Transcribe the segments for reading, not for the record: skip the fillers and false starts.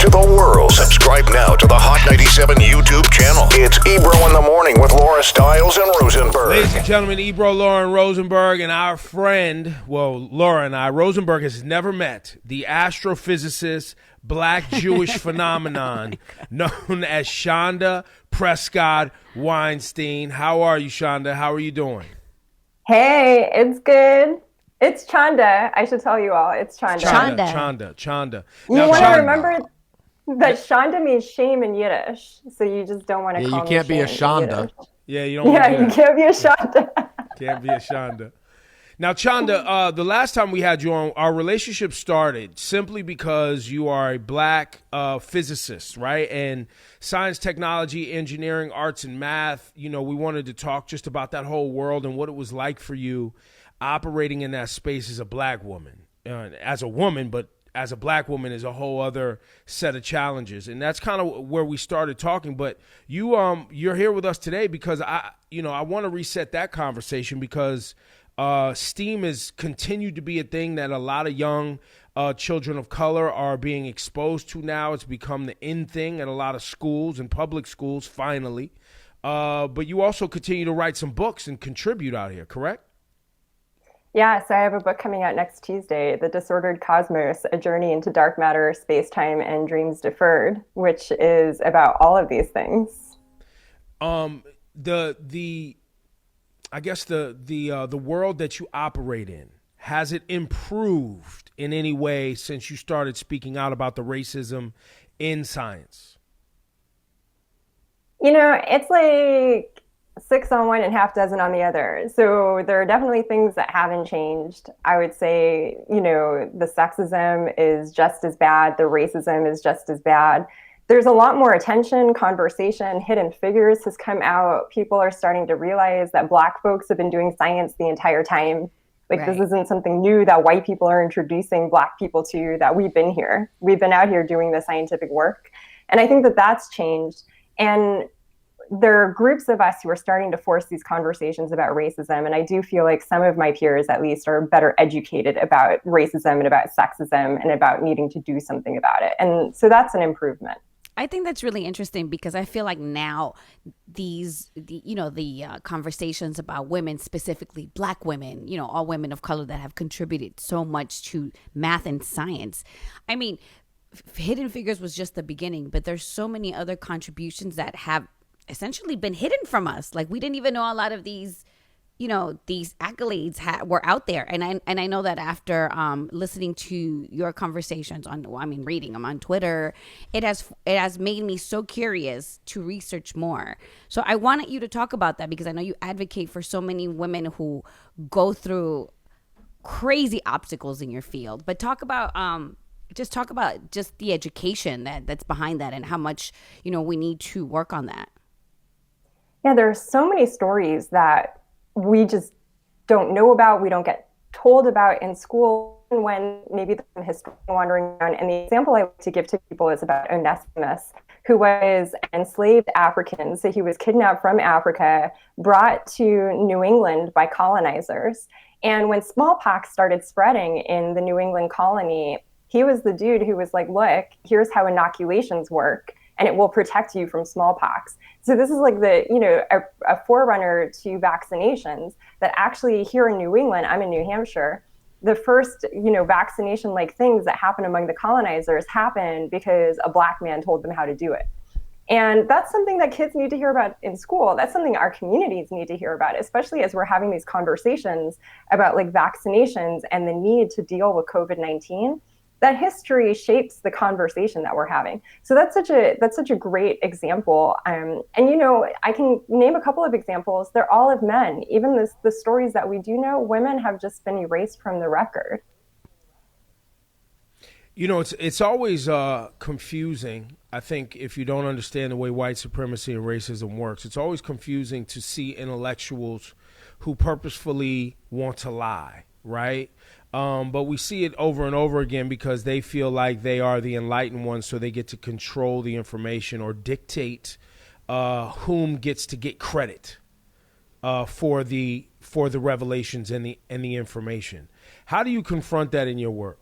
to the world. Subscribe now to the Hot 97 YouTube channel. It's Ebro in the Morning with Laura Stiles and Rosenberg. Ladies and gentlemen, Ebro, Lauren Rosenberg, and our friend, Laura and I, Rosenberg has never met the astrophysicist, black Jewish phenomenon known as Chanda Prescod-Weinstein. How are you, Chanda? How are you doing? Hey, it's good. It's Chanda. I should tell you all. It's Chanda. Chanda. You want to remember that Chanda means shame in Yiddish, so you just don't want to call me. You can't be a Chanda. Yeah, you don't. Yeah, you can't be a Chanda. Can't be a Chanda. Now, Chanda, the last time we had you on, our relationship started simply because you are a black physicist, right? And science, technology, engineering, arts, and math. You know, we wanted to talk just about that whole world and what it was like for you operating in that space as a black woman. As a woman, but as a black woman is a whole other set of challenges. And that's kind of where we started talking. But you're here with us today because I want to reset that conversation because STEAM has continued to be a thing that a lot of young children of color are being exposed to now. It's become the in thing at a lot of schools and public schools, finally. But you also continue to write some books and contribute out here, correct? Yeah, so I have a book coming out next Tuesday, The Disordered Cosmos, A Journey into Dark Matter, Spacetime, and Dreams Deferred, which is about all of these things. I guess the world that you operate in, has it improved in any way since you started speaking out about the racism in science? You know, it's like 6 on one and half dozen on the other. So there are definitely things that haven't changed. I would say, you know, the sexism is just as bad. The racism is just as bad. There's a lot more attention, conversation, Hidden Figures has come out. People are starting to realize that Black folks have been doing science the entire time. Like, This isn't something new that white people are introducing Black people to, that we've been here. We've been out here doing the scientific work. And I think that that's changed. And there are groups of us who are starting to force these conversations about racism. And I do feel like some of my peers, at least, are better educated about racism and about sexism and about needing to do something about it. And so that's an improvement. I think that's really interesting because I feel like now the conversations about women, specifically Black women, you know, all women of color that have contributed so much to math and science. I mean, Hidden Figures was just the beginning, but there's so many other contributions that have essentially been hidden from us. Like, we didn't even know a lot of these, you know, these accolades were out there. And I know that after listening to your conversations reading them on Twitter, it has made me so curious to research more. So I wanted you to talk about that because I know you advocate for so many women who go through crazy obstacles in your field. But talk about just the education that's behind that and how much, you know, we need to work on that. Yeah, there are so many stories that we just don't know about, we don't get told about in school when maybe the historian wandering around. And the example I like to give to people is about Onesimus, who was an enslaved African. So he was kidnapped from Africa, brought to New England by colonizers. And when smallpox started spreading in the New England colony, he was the dude who was like, look, here's how inoculations work, and it will protect you from smallpox. So this is like a forerunner to vaccinations that actually here in New England, I'm in New Hampshire, the first, vaccination like things that happen among the colonizers happened because a Black man told them how to do it. And that's something that kids need to hear about in school. That's something our communities need to hear about, especially as we're having these conversations about like vaccinations and the need to deal with COVID-19. That history shapes the conversation that we're having. So that's such a great example. And I can name a couple of examples. They're all of men. Even the stories that we do know, women have just been erased from the record. You know, it's always confusing. I think if you don't understand the way white supremacy and racism works, it's always confusing to see intellectuals who purposefully want to lie, right? But we see it over and over again because they feel like they are the enlightened ones, so they get to control the information or dictate whom gets to get credit for the revelations and the information. How do you confront that in your work?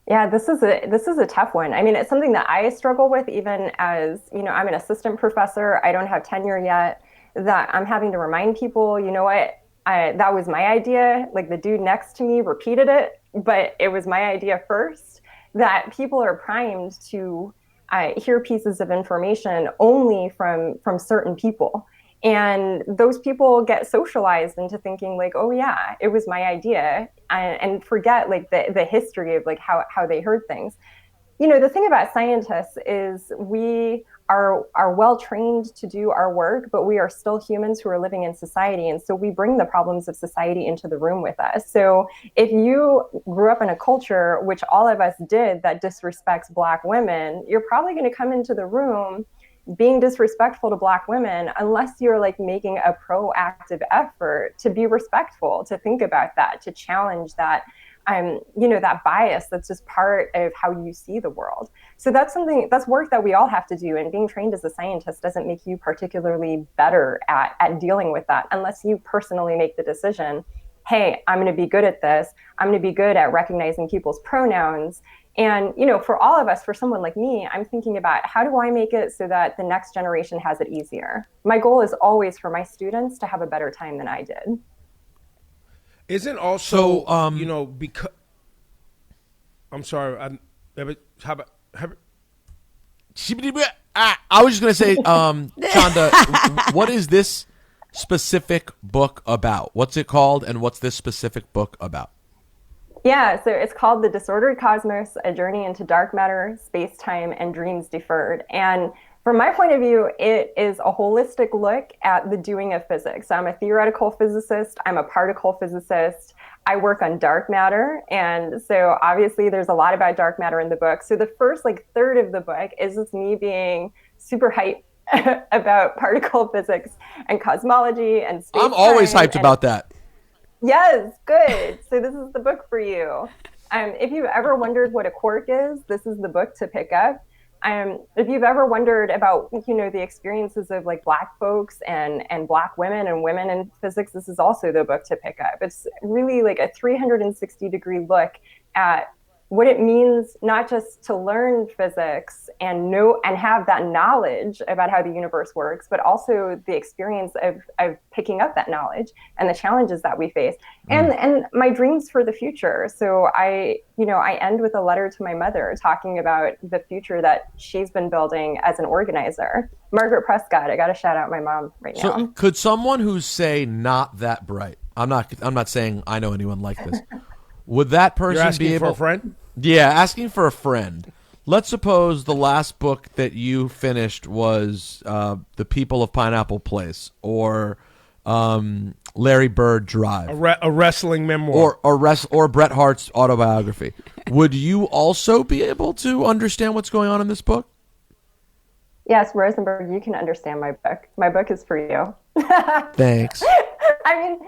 Yeah, this is a tough one. I mean, it's something that I struggle with even as, I'm an assistant professor. I don't have tenure yet, that I'm having to remind people, you know what, that was my idea. Like the dude next to me repeated it, but it was my idea first. That people are primed to hear pieces of information only from certain people. And those people get socialized into thinking like, oh yeah, it was my idea, and forget like the history of like how they heard things. The thing about scientists is we are well trained to do our work, but we are still humans who are living in society. And so we bring the problems of society into the room with us. So if you grew up in a culture, which all of us did, that disrespects Black women, you're probably going to come into the room being disrespectful to Black women unless you're like making a proactive effort to be respectful, to think about that, to challenge that that bias that's just part of how you see the world. So that's work that we all have to do. And being trained as a scientist doesn't make you particularly better at dealing with that unless you personally make the decision, hey, I'm going to be good at this. I'm going to be good at recognizing people's pronouns. And, for all of us, for someone like me, I'm thinking about how do I make it so that the next generation has it easier? My goal is always for my students to have a better time than I did. Isn't also, because I'm sorry, how about I was just going to say, Chanda, what is this specific book about? What's it called, and what's this specific book about? Yeah, so it's called The Disordered Cosmos, A Journey into Dark Matter, Spacetime, and Dreams Deferred. And from my point of view, it is a holistic look at the doing of physics. I'm a theoretical physicist. I'm a particle physicist. I work on dark matter. And so obviously there's a lot about dark matter in the book. So the first third of the book is just me being super hyped about particle physics and cosmology and space. I'm always hyped about that. Yes, good. So this is the book for you. If you've ever wondered what a quark is, this is the book to pick up. If you've ever wondered about, the experiences of Black folks and Black women and women in physics, this is also the book to pick up. It's really like a 360-degree look at what it means not just to learn physics and know and have that knowledge about how the universe works, but also the experience of picking up that knowledge and the challenges that we face and my dreams for the future. So I end with a letter to my mother talking about the future that she's been building as an organizer. Margaret Prescott, I got to shout out my mom right now. So could someone who's, say, not that bright, I'm not saying I know anyone like this, would that person be able? For a friend? Yeah, asking for a friend. Let's suppose the last book that you finished was The People of Pineapple Place or Larry Bird Drive. A wrestling memoir. Or Bret Hart's autobiography. Would you also be able to understand what's going on in this book? Yes, Rosenberg, you can understand my book. My book is for you. Thanks. I mean,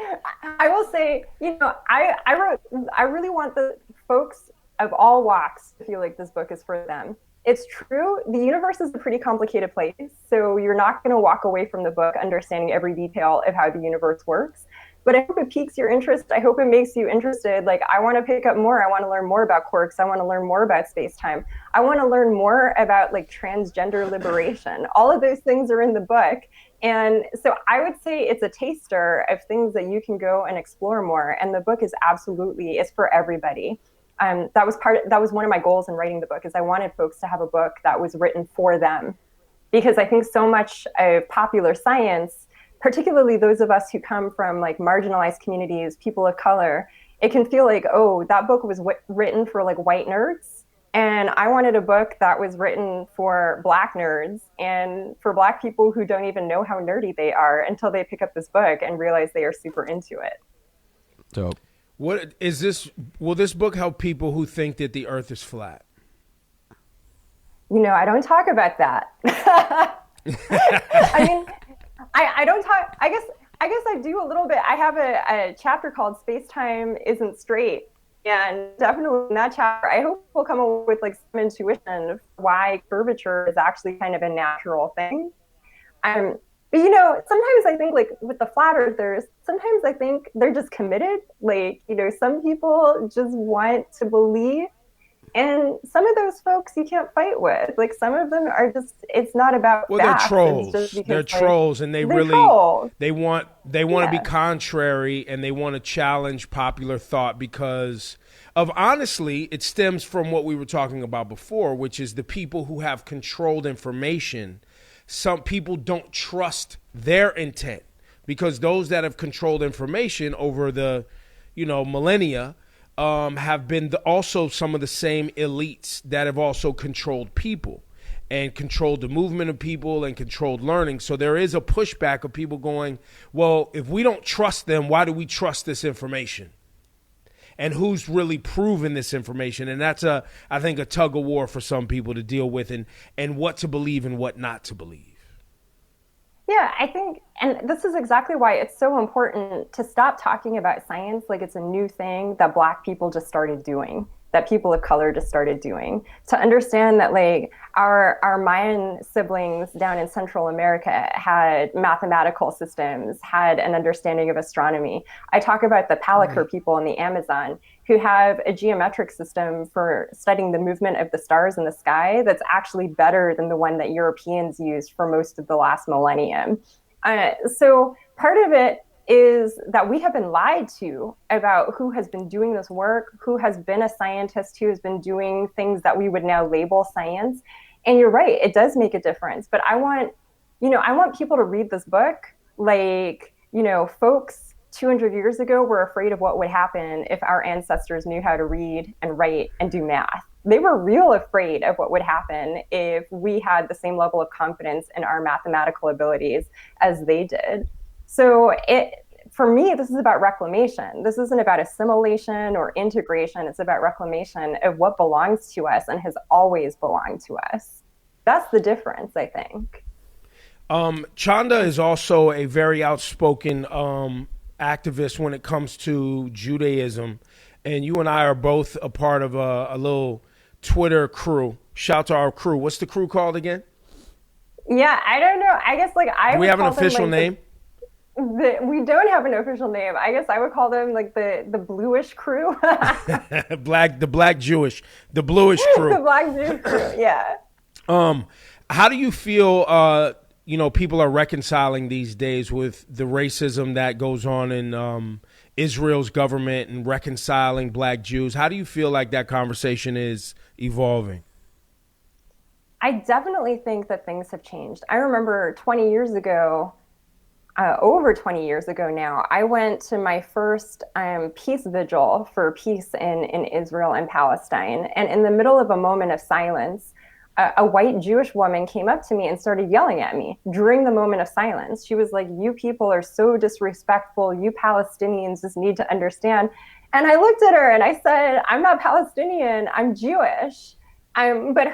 I will say, I really want the folks of all walks to feel like this book is for them. It's true. The universe is a pretty complicated place. So you're not going to walk away from the book understanding every detail of how the universe works. But I hope it piques your interest. I hope it makes you interested. I want to pick up more. I want to learn more about quarks. I want to learn more about space-time. I want to learn more about transgender liberation. All of those things are in the book. And so I would say it's a taster of things that you can go and explore more. And the book is absolutely, it's for everybody. That was one of my goals in writing the book, is I wanted folks to have a book that was written for them. Because I think so much of popular science, particularly those of us who come from marginalized communities, people of color, it can feel like, oh, that book was written for white nerds. And I wanted a book that was written for Black nerds and for Black people who don't even know how nerdy they are until they pick up this book and realize they are super into it. Dope. What is this? Will this book help people who think that the Earth is flat? I don't talk about that. I mean, I don't talk. I guess I do a little bit. I have a chapter called "Space-Time Isn't Straight," and definitely in that chapter, I hope we'll come up with some intuition of why curvature is actually kind of a natural thing. But sometimes I think with the flat earthers, sometimes I think they're just committed. Some people just want to believe And some of those folks you can't fight with. Like some of them are just, it's not about Well, facts. they're trolls. It's just because, They're like, trolls, and they they're really trolls. they want to be Yeah. contrary, and they want to challenge popular thought because of, honestly, it stems from what we were talking about before, which is the people who have controlled information. Some people don't trust their intent because those that have controlled information over the, millennia, have been also some of the same elites that have also controlled people and controlled the movement of people and controlled learning. So there is a pushback of people going, well, if we don't trust them, why do we trust this information? And who's really proven this information? And that's I think a tug of war for some people to deal with, and what to believe and what not to believe. Yeah, I think, and this is exactly why it's so important to stop talking about science like it's a new thing that Black people just started doing, that people of color just started doing. To understand that, like, our Mayan siblings down in Central America had mathematical systems, had an understanding of astronomy. I talk about the Palikir people in the Amazon who have a geometric system for studying the movement of the stars in the sky that's actually better than the one that Europeans used for most of the last millennium. So part of it is that we have been lied to about who has been doing this work, who has been a scientist, who has been doing things that we would now label science. And you're right, it does make a difference. But I want people to read this book. Like, folks 200 years ago were afraid of what would happen if our ancestors knew how to read and write and do math. They were real afraid of what would happen if we had the same level of confidence in our mathematical abilities as they did. So for me, this is about reclamation. This isn't about assimilation or integration. It's about reclamation of what belongs to us and has always belonged to us. That's the difference, I think. Chanda is also a very outspoken activist when it comes to Judaism. And you and I are both a part of a little Twitter crew. Shout to our crew. What's the crew called again? Yeah, I don't know. I guess Do we have an official name? We don't have an official name. I guess I would call them like the bluish crew. the black Jewish, the bluish crew. The black Jewish crew, yeah. How do you feel people are reconciling these days with the racism that goes on in Israel's government and reconciling Black Jews? How do you feel like that conversation is evolving? I definitely think that things have changed. I remember 20 years ago, over 20 years ago now, I went to my first peace vigil for peace in Israel and Palestine. And in the middle of a moment of silence, a white Jewish woman came up to me and started yelling at me during the moment of silence. She was like, "You people are so disrespectful. You Palestinians just need to understand." And I looked at her and I said, "I'm not Palestinian, I'm Jewish." But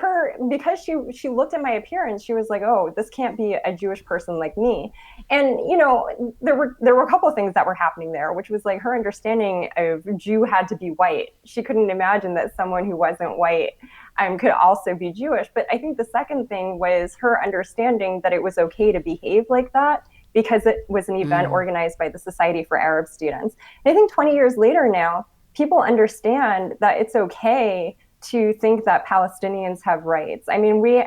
because she looked at my appearance, she was like, "Oh, this can't be a Jewish person like me." And, there were a couple of things that were happening there, which was like her understanding of Jew had to be white. She couldn't imagine that someone who wasn't white could also be Jewish. But I think the second thing was her understanding that it was okay to behave like that because it was an event organized by the Society for Arab Students. And I think 20 years later now, people understand that it's okay to think that Palestinians have rights. I mean, we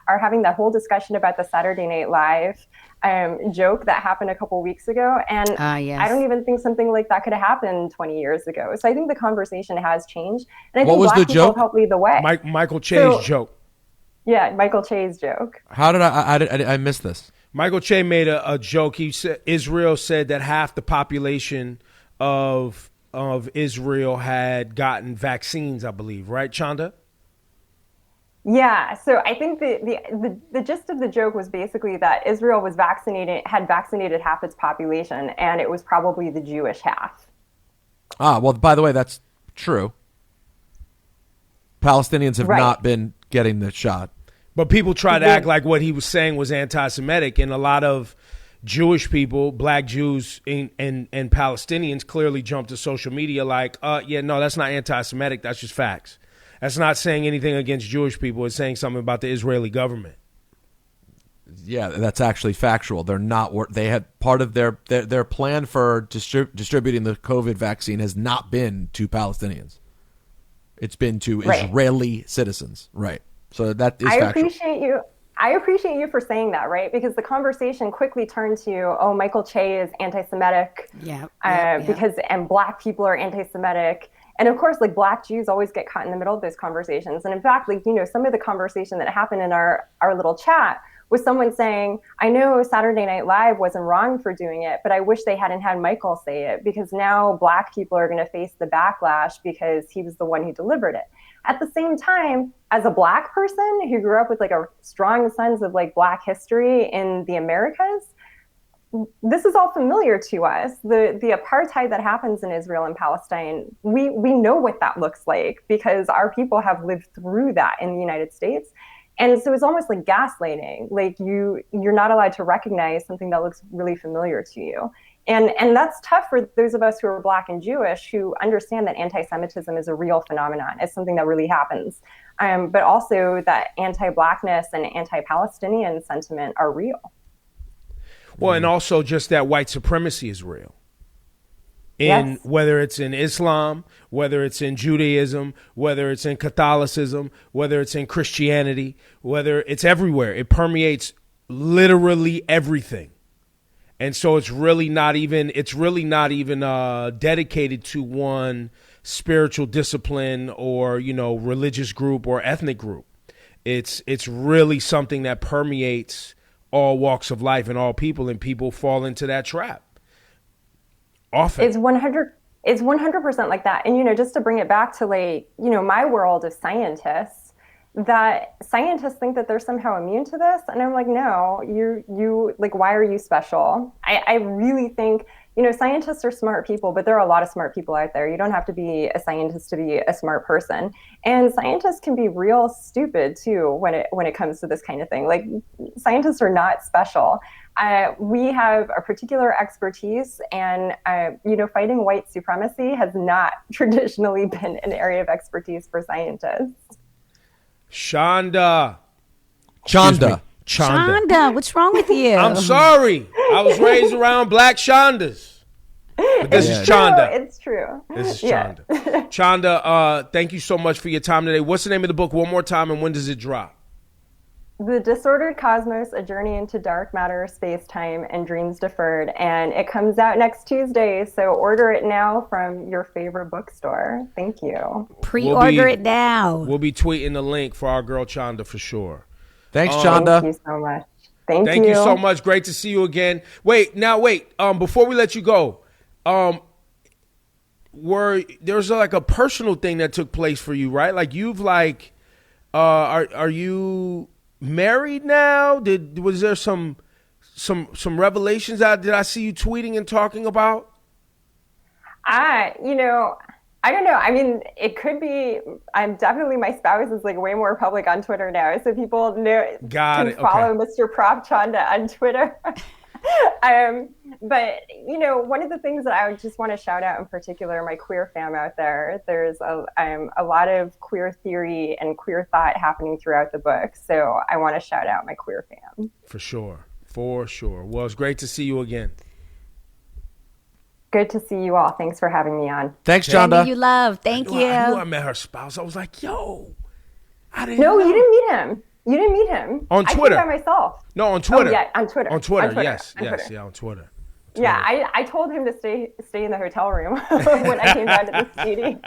are having that whole discussion about the Saturday Night Live joke that happened a couple weeks ago. And yes. I don't even think something like that could have happened 20 years ago. So I think the conversation has changed. And I What think was Black the people joke? help lead the way. Michael Che's joke. Yeah, Michael Che's joke. How did I missed this? Michael Che made a joke. He said Israel said that half the population of Israel had gotten vaccines, I believe, right, Chanda? Yeah, so I think the gist of the joke was basically that Israel had vaccinated half its population, and it was probably the Jewish half. Well, by the way, that's true. Palestinians have not been getting the shot. But people try to act like what he was saying was anti-Semitic, and a lot of Jewish people, Black Jews and Palestinians clearly jumped to social media like, no, that's not anti-Semitic, that's just facts. That's not saying anything against Jewish people. It's saying something about the Israeli government. Yeah, that's actually factual. They're not. They had part of their plan for distributing the COVID vaccine has not been to Palestinians. It's been to Right. Israeli citizens. Right. So that is I factual. appreciate you for saying that, right? Because the conversation quickly turned to, oh, Michael Che is anti-Semitic, and Black people are anti-Semitic. And of course, like, Black Jews always get caught in the middle of those conversations. And in fact, like, some of the conversation that happened in our little chat was someone saying, I know Saturday Night Live wasn't wrong for doing it, but I wish they hadn't had Michael say it, because now Black people are going to face the backlash because he was the one who delivered it. At the same time, as a Black person who grew up with like a strong sense of like Black history in the Americas, this is all familiar to us. The apartheid that happens in Israel and Palestine, we know what that looks like because our people have lived through that in the United States. And so it's almost like gaslighting. Like, you're not allowed to recognize something that looks really familiar to you. And that's tough for those of us who are Black and Jewish who understand that anti-Semitism is a real phenomenon. It's something that really happens. But also that anti-Blackness and anti-Palestinian sentiment are real. Well, and also just that white supremacy is real. Yes. Whether it's in Islam, whether it's in Judaism, whether it's in Catholicism, whether it's in Christianity, whether it's everywhere. It permeates literally everything. And so it's really not even dedicated to one spiritual discipline or, religious group or ethnic group. It's really something that permeates all walks of life and all people, and people fall into that trap often. It's 100% like that. And, just to bring it back to like, my world of scientists, that scientists think that they're somehow immune to this. And I'm like, no, you like, why are you special? I really think, scientists are smart people, but there are a lot of smart people out there. You don't have to be a scientist to be a smart person. And scientists can be real stupid too when it comes to this kind of thing. Like, scientists are not special. We have a particular expertise, and fighting white supremacy has not traditionally been an area of expertise for scientists. Chanda, what's wrong with you? I'm sorry. I was raised around Black Chandas. But this is Chanda. It's true. This is Chanda. Chanda, thank you so much for your time today. What's the name of the book one more time, and when does it drop? The Disordered Cosmos, A Journey into Dark Matter, Spacetime, and Dreams Deferred. And it comes out next Tuesday, so order it now from your favorite bookstore. Thank you. Pre-order it now. We'll be tweeting the link for our girl Chanda for sure. Thanks, Chanda. Thank you so much. Thank you so much. Great to see you again. Wait. Before we let you go, there's like a personal thing that took place for you, right? Like, you've like, are you married now? Was there some revelations out? Did I see you tweeting and talking about? I don't know. I mean, it could be. I'm definitely, my spouse is like way more public on Twitter now, so people can follow Mr. Prop Chanda on Twitter. But one of the things that I would just want to shout out in particular, my queer fam out there, there's a lot of queer theory and queer thought happening throughout the book. So I want to shout out my queer fam. For sure. Well, it's great to see you again. Good to see you all. Thanks for having me on. Thanks, Chanda. You love. Thank you. I knew I met her spouse. I was like, yo, I didn't know. You didn't meet him. You didn't meet him. On Twitter. I came by myself. No, on Twitter. Oh, yeah, on Twitter. On Twitter, yes. Yeah, on Twitter. Yeah, I told him to stay in the hotel room when I came down to the studio.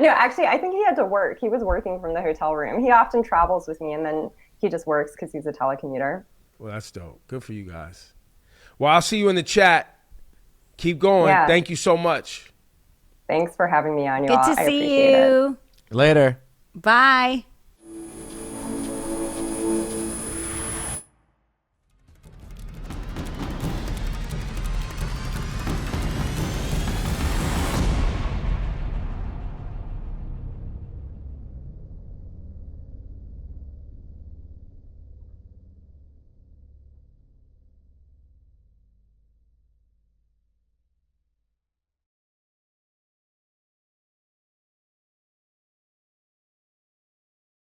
No, actually, I think he had to work. He was working from the hotel room. He often travels with me, and then he just works because he's a telecommuter. Well, that's dope. Good for you guys. Well, I'll see you in the chat. Keep going. Yeah. Thank you so much. Thanks for having me on, you all. Good to see you. Later. Bye.